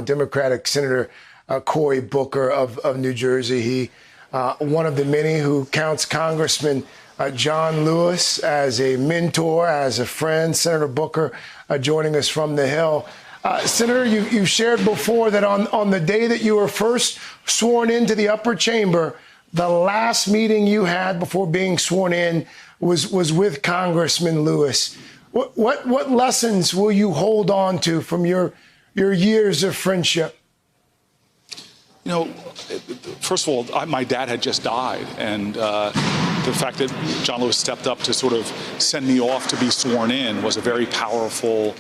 Democratic Senator Cory Booker of New Jersey. He one of the many who counts Congressman John Lewis as a mentor, as a friend. Senator Booker joining us from the Hill. Senator, you shared before that on the day that you were first sworn into the upper chamber, the last meeting you had before being sworn in was with Congressman Lewis. What lessons will you hold on to from your years of friendship? You know, first of all, my dad had just died, and the fact that John Lewis stepped up to sort of send me off to be sworn in was a very powerful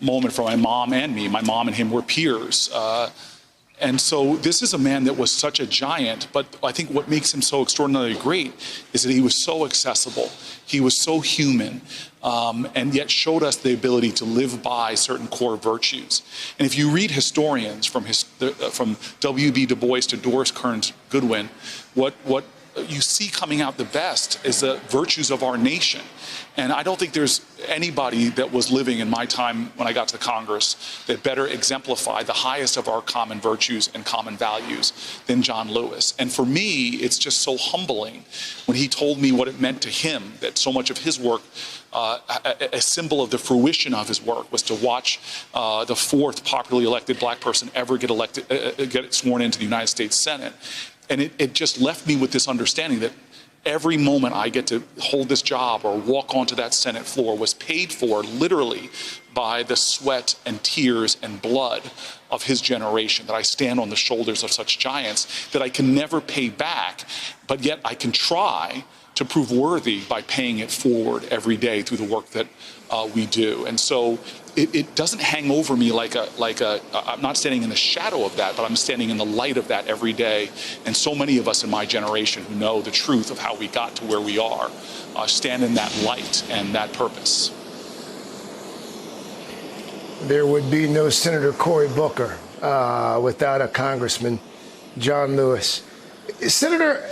moment for my mom and me. My mom and him were peers. And so this is a man that was such a giant, but I think what makes him so extraordinarily great is that he was so accessible. He was so human, and yet showed us the ability to live by certain core virtues. And if you read historians from W.B. Du Bois to Doris Kearns Goodwin, what you see coming out the best is the virtues of our nation. And I don't think there's anybody that was living in my time when I got to Congress that better exemplified the highest of our common virtues and common values than John Lewis. And for me, it's just so humbling when he told me what it meant to him, that so much of his work, a symbol of the fruition of his work, was to watch the fourth popularly elected black person ever get sworn into the United States Senate. And it just left me with this understanding that every moment I get to hold this job or walk onto that Senate floor was paid for literally by the sweat and tears and blood of his generation, that I stand on the shoulders of such giants that I can never pay back, but yet I can try to prove worthy by paying it forward every day through the work that we do. And so it doesn't hang over me I'm not standing in the shadow of that, but I'm standing in the light of that every day. And so many of us in my generation who know the truth of how we got to where we are stand in that light and that purpose. There would be no Senator Cory Booker without a Congressman John Lewis. Senator,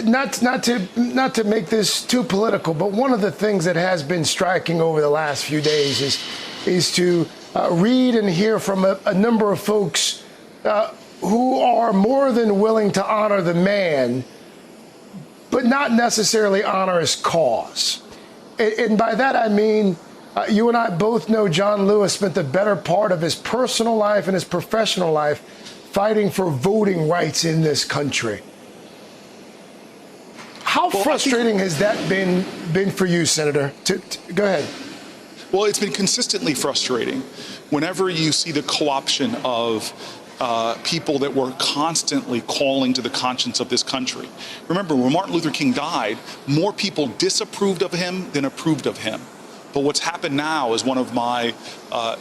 not to make this too political, but one of the things that has been striking over the last few days is to read and hear from a number of folks who are more than willing to honor the man, but not necessarily honor his cause. And by that I mean, you and I both know John Lewis spent the better part of his personal life and his professional life fighting for voting rights in this country. How frustrating has that been for you, Senator? Go ahead. Well, it's been consistently frustrating whenever you see the co-option of people that were constantly calling to the conscience of this country. Remember, when Martin Luther King died, more people disapproved of him than approved of him. But what's happened now, as one of my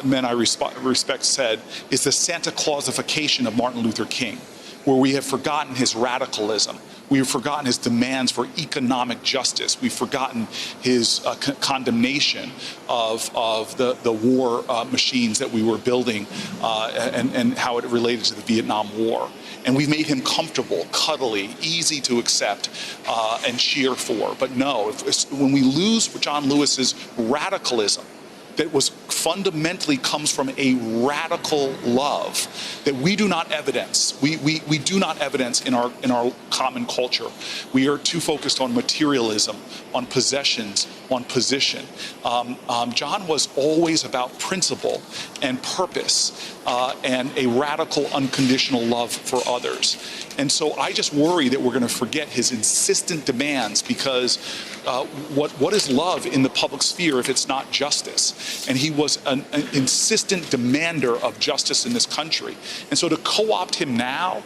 men I respect said, is the Santa Clausification of Martin Luther King, where we have forgotten his radicalism. We have forgotten his demands for economic justice. We've forgotten his condemnation of the war machines that we were building and how it related to the Vietnam War. And we've made him comfortable, cuddly, easy to accept and cheer for. But no, when we lose John Lewis's radicalism, that was fundamentally comes from a radical love that we do not evidence. We do not evidence in our common culture. We are too focused on materialism, on possessions, on position. John was always about principle and purpose and a radical, unconditional love for others. And so I just worry that we're going to forget his insistent demands, because what is love in the public sphere if it's not justice? And he was an insistent demander of justice in this country. And so to co-opt him now,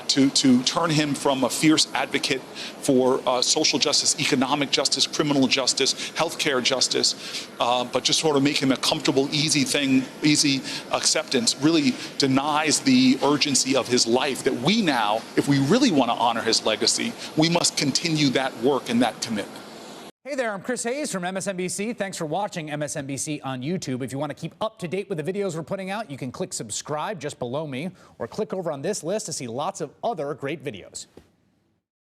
to turn him from a fierce advocate for social justice, economic justice, criminal justice, healthcare justice, but just sort of make him a comfortable, easy acceptance, really denies the urgency of his life, that we now, if we really want to honor his legacy, we must continue that work and that commitment. Hey there, I'm Chris Hayes from MSNBC. Thanks for watching MSNBC on YouTube. If you want to keep up to date with the videos we're putting out, you can click subscribe just below me, or click over on this list to see lots of other great videos.